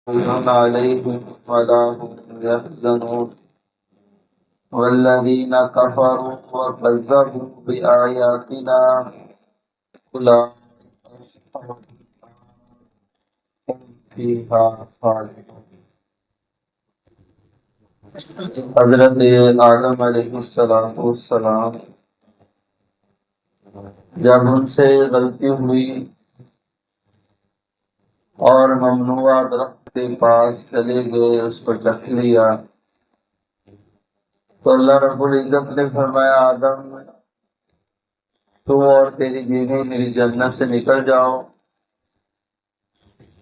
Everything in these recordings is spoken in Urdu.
عليهم ولا هم يحزنون والذين كفروا وكذبوا بآياتنا أولئك أصحاب النار هم فيها خالدون۔ حضرت آدم علیہ السلام جب ان سے غلطی ہوئی اور ممنوع درخت کے پاس چلے گئے، اس کو چکھ لیا، تو اللہ رب العزت نے فرمایا آدم تو اور تیری بیوی میری جنت سے نکل جاؤ،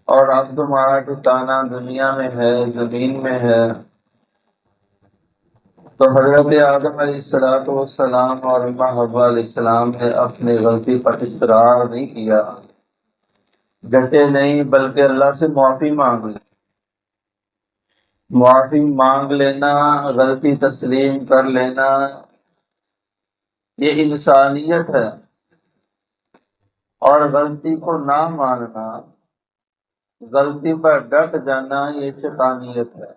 اور اب تمہارا ٹھکانہ دنیا میں ہے، زمین میں ہے۔ تو حضرت آدم علیہ السلام اور اماں حوا علیہ السلام نے اپنی غلطی پر اصرار نہیں کیا، ڈٹے نہیں، بلکہ اللہ سے معافی مانگ لی۔ معافی مانگ لینا، غلطی تسلیم کر لینا، یہ انسانیت ہے، اور غلطی کو نہ ماننا، غلطی پر ڈٹ جانا، یہ شیطانیت ہے۔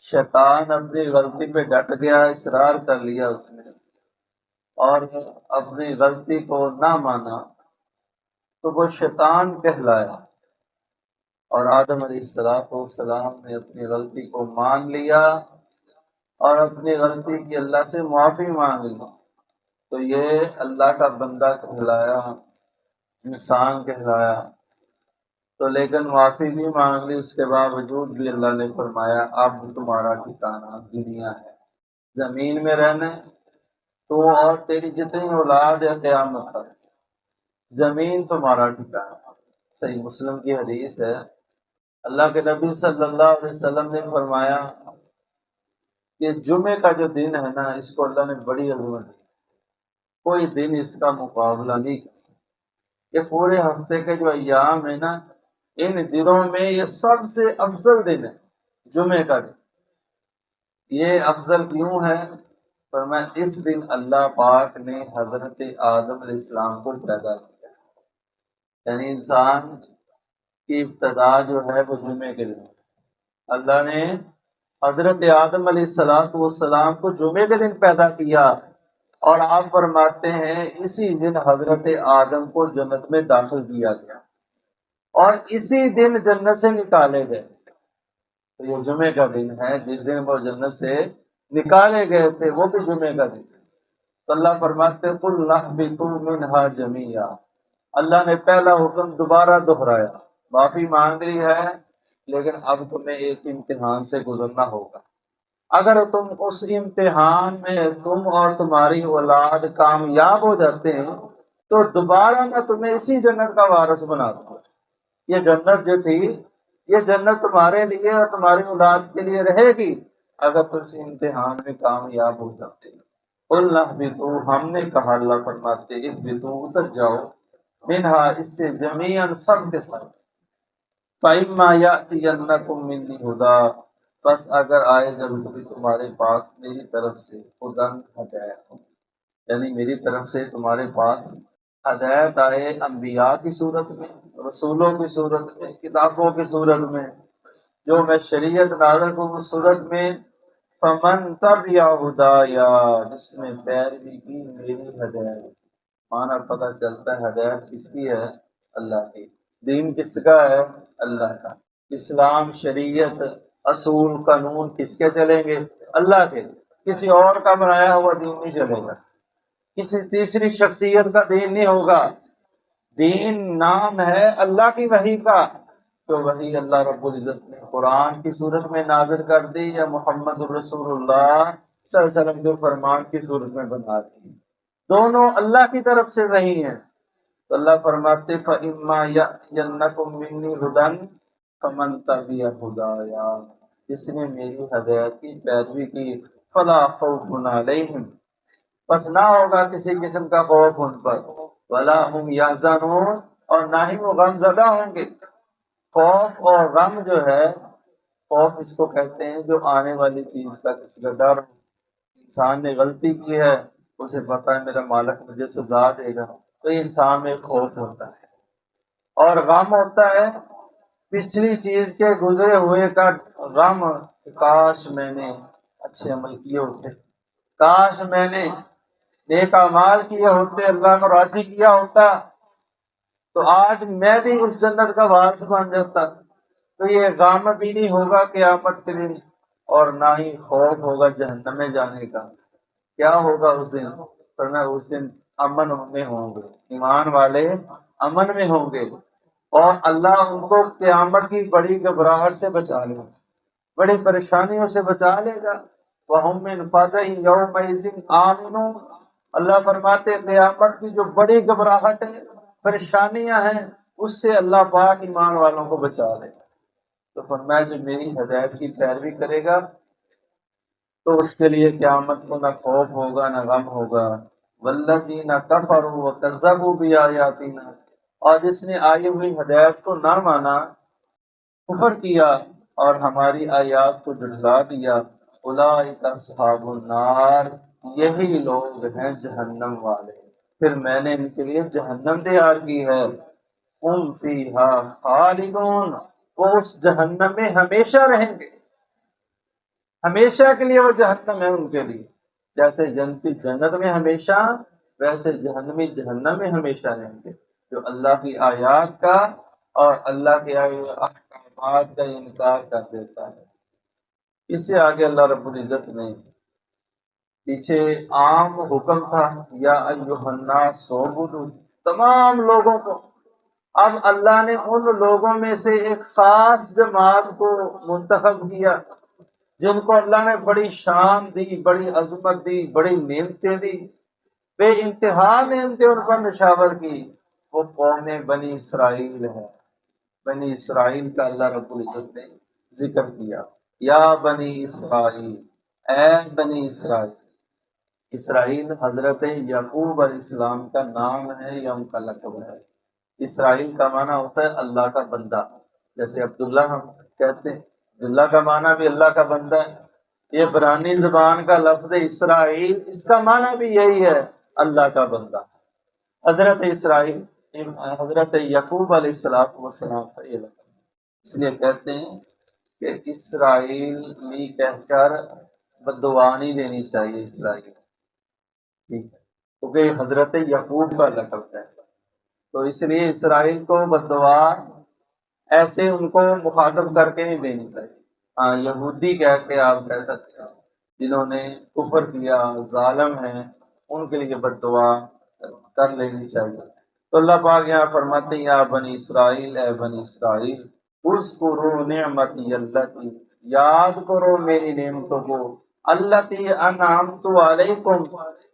شیطان اپنی غلطی پہ ڈٹ گیا، اصرار کر لیا اس نے، اور اپنی غلطی کو نہ مانا، تو وہ شیطان کہلایا۔ اور آدم علیہ السلام نے اپنی غلطی کو مان لیا اور اپنی غلطی کی اللہ سے معافی مانگ لی، تو یہ اللہ کا بندہ کہلایا، انسان کہلایا۔ تو لیکن معافی بھی مانگ لی، اس کے باوجود بھی اللہ نے فرمایا اب تمہارا ٹھکانہ دنیا ہے، زمین میں رہنا، تو اور تیری جتنی اولاد ہے قیامت تک، زمین تمہارا ٹھکانہ۔ صحیح مسلم کی حدیث ہے، اللہ کے نبی صلی اللہ علیہ وسلم نے فرمایا کہ جمعے کا جو دن ہے نا، اس کو اللہ نے بڑی عظمت دی، کوئی دن اس کا مقابلہ نہیں کر سکتا۔ یہ پورے ہفتے کے جو ایام ہیں نا، ان دنوں میں یہ سب سے افضل دن ہے جمعے کا دن۔ یہ افضل کیوں ہے؟ فرمایا اس دن اللہ پاک نے حضرت آدم علیہ السلام کو پیدا کیا، یعنی انسان کی ابتدا جو ہے وہ جمعے کے دن۔ اللہ نے حضرت آدم علیہ السلام کو جمعے کے دن پیدا کیا، اور آپ فرماتے ہیں اسی دن حضرت آدم کو جنت میں داخل کیا گیا، اور اسی دن جنت سے نکالے گئے۔ تو یہ جمعے کا دن ہے جس دن وہ جنت سے نکالے گئے تھے، وہ بھی جمعے کا دن۔ تو اللہ فرماتے قُلْ اهْبِطُوا مِنْهَا جَمِيعًا، اللہ نے پہلا حکم دوبارہ دہرایا، معافی مانگ لی ہے، لیکن اب تمہیں ایک امتحان سے گزرنا ہوگا۔ اگر تم اس امتحان میں تم اور تمہاری اولاد کامیاب ہو جاتے ہیں تو دوبارہ میں تمہیں اسی جنت کا وارث بنا دوں گا۔ یہ جنت جو تھی، یہ جنت تمہارے لیے اور تمہاری اولاد کے لیے رہے گی اگر تم اس امتحان میں کامیاب ہو جاتے ہیں۔ قُلْ اهْبِطُوا، ہم نے کہا، اللہ فرماتے اهْبِطُوا، اتر جاؤ، منہا، اس سے، جمیعاً، سب کے ساتھ، فَإِمَّا يَأْتِيَنَّكُم مِّنِّي هُدًى، بس اگر آئے جب کبھی تمہارے پاس میری طرف سے ہدن، ہدایت، یعنی میری طرف سے تمہارے پاس ہدایت آئے، انبیاء کی صورت میں، رسولوں کی صورت میں، کتابوں کی صورت میں، جو میں شریعت نازل کو اس صورت میں، فمن تبع ہدایا، جس نے پیروی کی میری ہدایت۔ مانا پتہ چلتا ہے ہدایت کس کی ہے؟ اللہ کی۔ دین کس کا ہے؟ اللہ کا۔ اسلام، شریعت، اصول، قانون کس کے چلیں گے؟ اللہ کے۔ کسی اور کا بنایا ہوا دین نہیں چلے گا، کسی تیسری شخصیت کا دین نہیں ہوگا۔ دین نام ہے اللہ کی وحی کا، تو وحی اللہ رب العزت نے قرآن کی صورت میں نازل کر دی یا محمد الرسول اللہ صلی اللہ علیہ وسلم کے فرمان کی صورت میں بنا دی، دونوں اللہ کی طرف سے وحی ہیں۔ تو اللہ فرماتے فَإِمَّا يَأْتِيَنَّكُم مِّنِّي هُدًى فَمَن تَبِعَ هُدَايَا، جس نے میری ہدایت کی پیروی کی، فَلَا خَوْفٌ عَلَيْهِمْ، بس نہ ہوگا کسی قسم کا خوف ان پر، وَلَا هُمْ يَحْزَنُونَ، اور نہ ہی وہ غم زدہ ہوں گے۔ خوف اور غم جو ہے، خوف اس کو کہتے ہیں جو آنے والی چیز کا کسی کا ڈر، انسان نے غلطی کی ہے، اسے پتہ ہے میرا مالک مجھے سزا دے گا، تو یہ انسان میں خوف ہوتا ہے۔ اور غم ہوتا ہے پچھلی چیز کے گزرے ہوئے کا غم، کاش میں نے اچھے عمل کیے ہوتے، کاش میں نے نیک اعمال کیے ہوتے، اللہ کو راضی کیا ہوتا تو آج میں بھی اس جنت کا وارث بن جاتا۔ تو یہ غم بھی نہیں ہوگا قیامت کے دن، اور نہ ہی خوف ہوگا جہنم میں جانے کا۔ کیا ہوگا اس دن؟ فرمایا اس دن امن میں ہوں گے، ایمان والے امن میں ہوں گے، اور اللہ ان کو قیامت کی بڑی گھبراہٹ سے بچا لے گا، بڑی پریشانیوں سے بچا لے گا۔ وَهُمْ مِنْ فَزَعٍ يَوْمَئِذٍ آمِنُونَ۔ اللہ فرماتے ہیں قیامت کی جو بڑی گھبراہٹ ہے، پریشانیاں ہیں، اس سے اللہ پاک ایمان والوں کو بچا لے گا۔ تو فرمایا جو میری ہدایت کی پیروی کرے گا تو اس کے لیے قیامت کو نہ خوف ہوگا نہ غم ہوگا۔ والذین کفروا وکذبوا بآیاتنا، اور جس نے آئی ہوئی ہدایت کو نہ مانا، کفر کیا اور ہماری آیات کو جھٹلا دیا، اولئک اصحاب النار، یہی لوگ ہیں جہنم والے۔ پھر میں نے ان کے لیے جہنم تیار کی ہے، ہم فیہا خالدون، وہ اس جہنم میں ہمیشہ رہیں گے، ہمیشہ کے لیے وہ جہنم ہے ان کے لیے۔ جیسے جنتی جنت میں ہمیشہ، ویسے جہنمی جہنم میں ہمیشہ رہیں گے، جو اللہ کی آیات کا اور اللہ کے احکامات کا انکار کر دیتا ہے۔ اس سے آگے اللہ رب العزت نے پیچھے عام حکم تھا، یا ایھا الناس اعبدوا، تمام لوگوں کو، اب اللہ نے ان لوگوں میں سے ایک خاص جماعت کو منتخب کیا، جن کو اللہ نے بڑی شان دی، بڑی عظمت دی، بڑی نعمتیں دی، بے انتہا نعمتیں ان پر نشاور کی۔ وہ قوم بنی اسرائیل ہے۔ بنی اسرائیل کا اللہ رب العزت نے ذکر کیا، یا بنی اسرائیل، اے بنی اسرائیل۔ اسرائیل حضرت یعقوب علیہ السلام کا نام ہے یا ان کا لقب ہے۔ اسرائیل کا معنی ہوتا ہے اللہ کا بندہ، جیسے عبداللہ ہم کہتے ہیں، عبداللہ کا معنی بھی اللہ کا بندہ ہے۔ یہ عبرانی زبان کا لفظ اسرائیل، اس کا معنی بھی یہی ہے، اللہ کا بندہ۔ حضرت اسرائیل حضرت یعقوب علیہ السلام کا یہ لقب، اس لیے کہتے ہیں کہ اسرائیلی کہہ کر بددعا نہیں دینی چاہیے اسرائیل، ٹھیک ہے، کیونکہ حضرت یعقوب کا لقب ہے، تو اس لیے اسرائیل کو بددعا ایسے ان کو مخاطب کر کے نہیں دینی چاہیے۔ ہاں یہودی کہہ کے آپ کہہ سکتے ہیں، جنہوں نے کفر کیا، ظالم ہیں، ان کے لیے بددعا کر لینی چاہیے۔ تو اللہ پاک یہاں فرماتے ہیں، یا بنی اسرائیل، اے بنی اسرائیل، اذکروا نعمتی التی، یاد کرو میری نعمتوں کو، التی انعمت علیکم،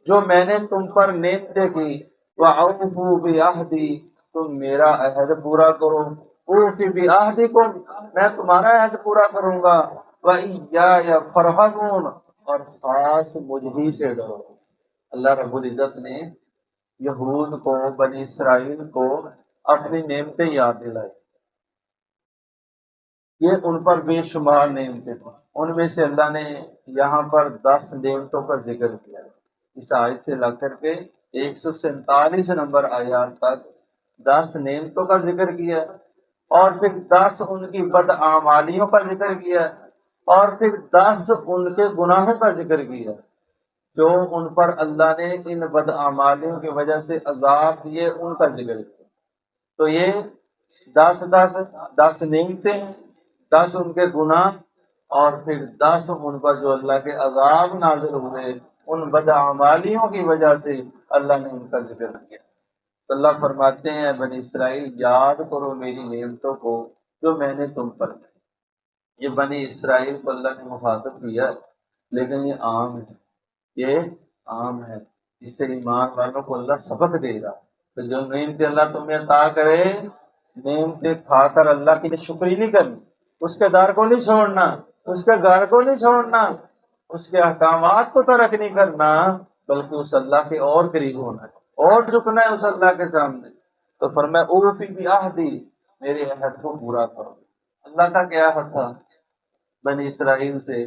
جو میں نے تم پر نعمتیں کی، وَأَوْفُوا بِعَہْدِی، تم میرا عہد پورا کرو، اوفی بعہدکم، میں تمہارا عہد پورا کروں گا، وَإِیَّایَ فَارْہَبُونَ، اور خاص مجھ ہی سے ڈرو۔ اللہ رب العزت نے یہود کو، بنی اسرائیل کو اپنی نعمتیں یاد دلائی، یہ ان پر بے شمار نعمتیں تھیں، ان میں سے اللہ نے یہاں پر 10 نعمتوں کا ذکر کیا ہے۔ اس آیت سے لگ کر کے 147 نمبر آیات تک 10 نعمتوں کا ذکر کیا ہے، اور پھر 10 ان کی بدعمالیوں کا ذکر کیا ہے، اور پھر 10 ان کے گناہوں کا ذکر کیا ہے، جو ان پر اللہ نے ان بدعمالیوں کی وجہ سے عذاب دیے، ان کا ذکر کیا۔ تو یہ 10 نعمتیں ہیں، 10 ان کے گناہ، اور پھر 10 ان پر جو اللہ کے عذاب نازل ہوئے، ان بدعمالیوں کی وجہ سے اللہ نے ان کا ذکر کیا۔ تو اللہ فرماتے ہیں، بنی اسرائیل یاد کرو میری نعمتوں کو جو میں نے تم پر کی۔ یہ بنی اسرائیل کو اللہ نے مخاطب کیا، لیکن یہ عام ہے، یہ عام ہے، اس سے ایمان والوں کو اللہ سبق دے گا۔ تو جو نعمتیں اللہ تمہیں عطا کرے، نعمتیں کھا کر اللہ کی شکری نہیں کرنی، اس کے در کو نہیں چھوڑنا، اس کے گھر کو نہیں چھوڑنا، اس کے احکامات کو ترک نہیں کرنا، بلکہ اس اللہ کے اور قریب ہونا ہے، اور جھکنا ہے اس اللہ کے سامنے۔ تو فرمایا اوفی بعہدی، میرے عہد کو پورا کرو۔ اللہ کا کیا عہد تھا بنی اسرائیل سے؟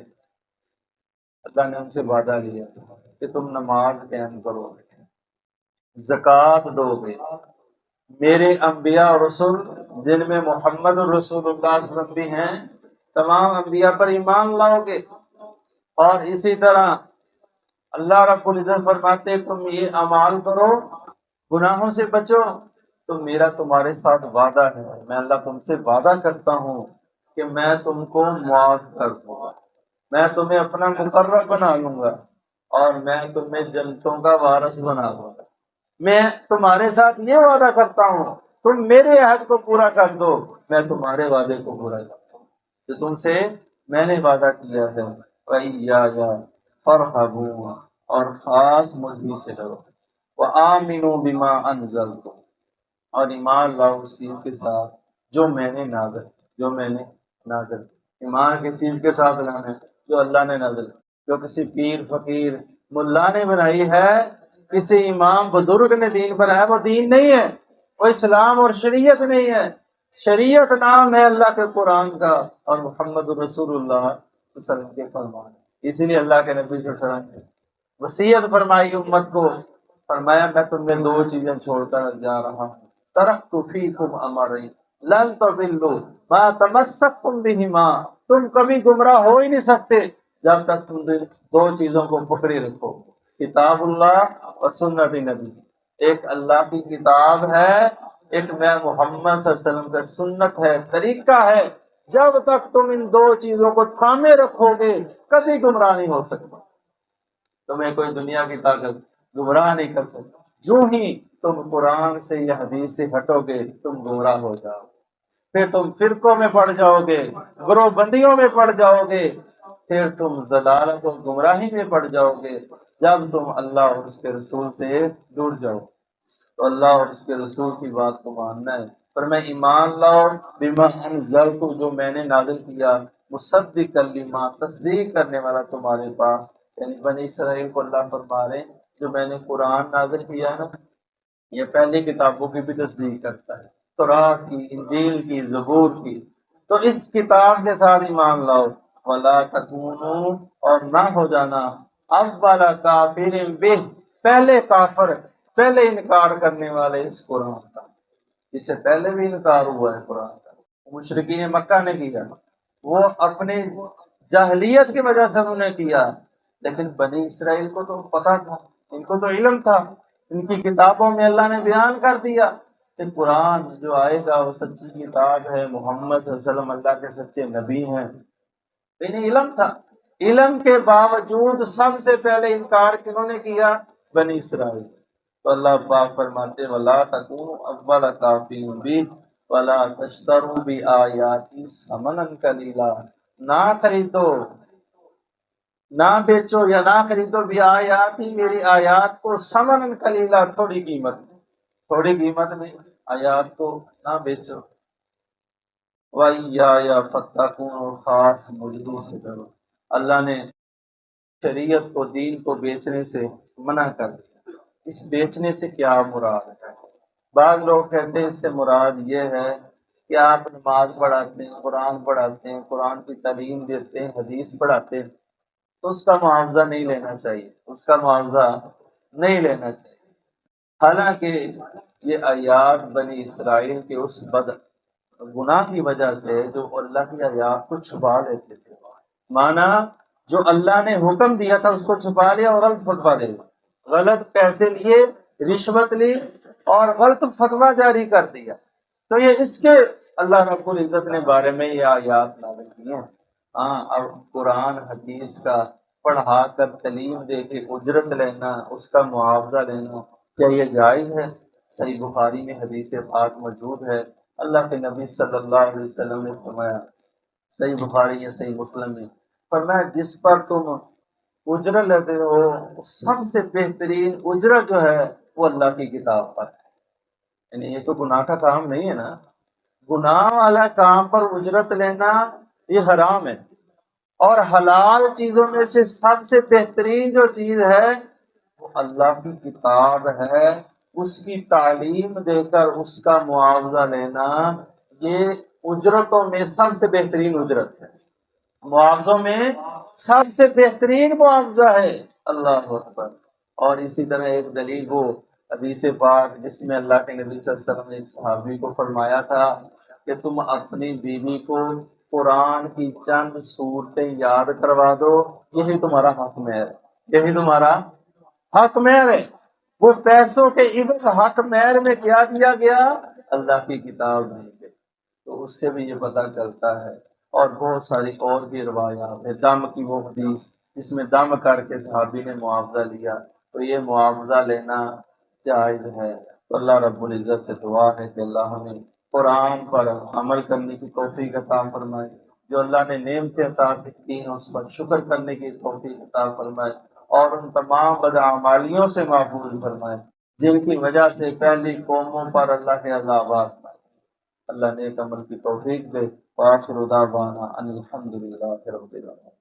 اللہ نے ان سے وعدہ لیا کہ تم نماز قائم کرو گے، زکوٰۃ دو گے، میرے انبیاء اور رسول جن میں محمد رسول اللہ صلی اللہ علیہ وسلم بھی ہیں، تمام انبیاء پر ایمان لاؤ گے، اور اسی طرح اللہ رب العزت فرماتے ہیں تم یہ اعمال کرو، گناہوں سے بچو، تو میرا تمہارے ساتھ وعدہ ہے، میں اللہ تم سے وعدہ کرتا ہوں کہ میں تم کو معاف کر دوں گا، میں تمہیں اپنا مقرب بنا لوں گا، اور میں تمہیں جنتوں کا وارث بنا دوں گا۔ میں تمہارے ساتھ یہ وعدہ کرتا ہوں، تم میرے عہد کو پورا کر دو، میں تمہارے وعدے کو پورا کرتا ہوں جو تم سے میں نے وعدہ کیا ہے۔ وَإِيَّايَ فَارْهَبُونِ، اور خاص مجھ سے ڈرو۔ وَآمِنُوا بِمَا أَنزَلْتُ، اور ایمان لاؤ اس چیز کے ساتھ جو میں نے نازل ایمان کس چیز کے ساتھ لانا ہے؟ جو اللہ نے نازل، جو کسی پیر فقیر ملا نے بنائی ہے، کسی امام بزرگ نے دین بنایا، وہ دین نہیں ہے، وہ اسلام اور شریعت نہیں ہے۔ شریعت نام ہے اللہ کے قرآن کا، اور محمد رسول اللہ صلی اللہ علیہ وسلم کے فرمان، اسی لیے اللہ کے نبی صلی اللہ علیہ وسلم نے وصیت فرمائی امت کو، فرمایا میں تمہیں دو چیزیں چھوڑ کر جا رہا ہوں، ترکت فیکم امرین لن تضلوا ما تمسکتم بہما، تم کبھی گمراہ ہو ہی نہیں سکتے جب تک تم دو چیزوں کو پکڑے رکھو، کتاب اللہ اور سنت نبی۔ ایک اللہ کی کتاب ہے، ایک میں محمد صلی اللہ علیہ وسلم کا سنت ہے، طریقہ ہے، جب تک تم ان دو چیزوں کو تھامے رکھو گے کبھی گمراہ نہیں ہو سکتے، تمہیں کوئی دنیا کی طاقت گمراہ نہیں کر سکتی۔ جو ہی تم قرآن سے یا حدیث سے ہٹو گے تم گمراہ ہو جاؤ، پھر تم فرقوں میں پڑ جاؤ گے، گروہ بندیوں میں پڑ جاؤ گے، پھر تم ضلالت و گمراہی میں پڑ جاؤ گے جب تم اللہ اور اس کے رسول سے دور جاؤ۔ تو اللہ اور اس کے رسول کی بات کو ماننا ہے، پر میں ایمان لاؤ بما انزلت، جو میں نے نازل کیا، مصدق لما، تصدیق کرنے والا تمہارے پاس، یعنی بنی اسرائیل کو اللہ فرما رہے ہیں جو میں نے قرآن نازل کیا ہے نا، یہ پہلی کتابوں کی بھی تصدیق کرتا ہے، تورات کی، انجیل کی، زبور کی، تو اس کتاب کے ساتھ ایمان لاؤ۔ ولا تکونوا، اور نہ ہو جانا، اول کافر بہ، پہلے کافر، پہلے انکار کرنے والے اس قرآن کا، اس سے پہلے بھی انکار ہوا ہے قرآن کا، مشرکین مکہ نے کیا، وہ اپنی جاہلیت کی وجہ سے انہوں نے کیا، لیکن بنی اسرائیل کو تو پتا تھا، ان کو تو علم تھا، ان کی کتابوں میں اللہ نے بیان کر دیا کہ قرآن جو آئے گا وہ سچی کتاب ہے، محمد صلی اللہ علیہ وسلم اللہ کے سچے نبی ہیں، انہیں علم تھا، علم کے باوجود سب سے پہلے انکار کنہوں نے کیا؟ بنی اسرائیل۔ تو اللہ پاک فرماتے ولا تکونوا اول کافر بہ ولا تشتروا بآیاتی ثمنا قلیلا، نہ خریدو، نہ بیچو یا نہ خریدو بھی آیاتی، میری آیات کو، ثمن قلیلا، تھوڑی قیمت میں، تھوڑی قیمت میں آیات کو نہ بیچو۔ وَإِيَّايَ فَاتَّقُونِ، اور خاص مجھے سے ڈرو۔ اللہ نے شریعت کو، دین کو بیچنے سے منع کر دیا۔ اس بیچنے سے کیا مراد ہے؟ بعض لوگ کہتے ہیں اس سے مراد یہ ہے کہ آپ نماز پڑھاتے ہیں، قرآن پڑھاتے ہیں، قرآن کی تعلیم دیتے ہیں، حدیث پڑھاتے ہیں، تو اس کا معاوضہ نہیں لینا چاہیے، اس کا معاوضہ نہیں لینا چاہیے۔ حالانکہ یہ آیات بنی اسرائیل کے اس گناہ کی وجہ سے جو اللہ کی آیات کو چھپا لیتے تھے، مانا جو اللہ نے حکم دیا تھا اس کو چھپا لیا اور غلط فتویٰ دے دیا، غلط پیسے لیے، رشوت لی اور غلط فتویٰ جاری کر دیا، تو یہ اس کے اللہ رب العزت نے بارے میں یہ آیات نازل کی ہیں۔ ہاں، اب قرآن حدیث کا پڑھا کر تعلیم دے کے اجرت لینا، اس کا معاوضہ لینا، کیا یہ جائز ہے؟ صحیح بخاری میں حدیث پاک موجود ہے، اللہ کے نبی صلی اللہ علیہ وسلم نے فرمایا، صحیح بخاری یا صحیح مسلم میں فرمایا، جس پر تم اجرت لیتے ہو سب سے بہترین اجرت جو ہے وہ اللہ کی کتاب پر ہے، یعنی یہ تو گناہ کا کام نہیں ہے نا، گناہ والا کام پر اجرت لینا یہ حرام ہے، اور حلال چیزوں میں سے سب سے بہترین جو چیز ہے وہ اللہ کی کتاب ہے، اس کی تعلیم دے کر اس کا معاوضہ لینا، یہ اجرتوں میں سب سے بہترین اجرت ہے، معاوضوں میں سب سے بہترین معاوضہ ہے۔ اللہ اکبر۔ اور اسی طرح ایک دلیل وہ حدیث پاک جس میں اللہ کے نبی صلی اللہ علیہ وسلم نے ایک صحابی کو فرمایا تھا کہ تم اپنی بیوی کو قرآن کی چند صورتیں یاد کروا دو، یہی تمہارا حق مہر ہے، یہی تمہارا حق مہر ہے۔ وہ پیسوں کے عوض حق مہر میں کیا دیا گیا؟ اللہ کی کتاب دی گئی۔ تو اس سے بھی یہ پتہ چلتا ہے، اور بہت ساری اور بھی روایات ہیں۔ دم کی وہ حدیث جس میں دم کر کے صحابی نے معاوضہ لیا، تو یہ معاوضہ لینا جائز ہے۔ تو اللہ رب العزت سے دعا ہے کہ اللہ ہمیں قرآن پر عمل کرنے کی توفیق عطا فرمائے، جو اللہ نے نعمتیں عطا کی ہیں اس پر شکر کرنے کی توفیق عطا فرمائے، اور ان تمام بدعمالیوں سے محفوظ فرمائے جن کی وجہ سے پہلی قوموں پر اللہ کے عذابات آئے۔ اللہ نیک عمل کی توفیق دے۔ وآخر دعوانا ان الحمد للہ رب العالمین۔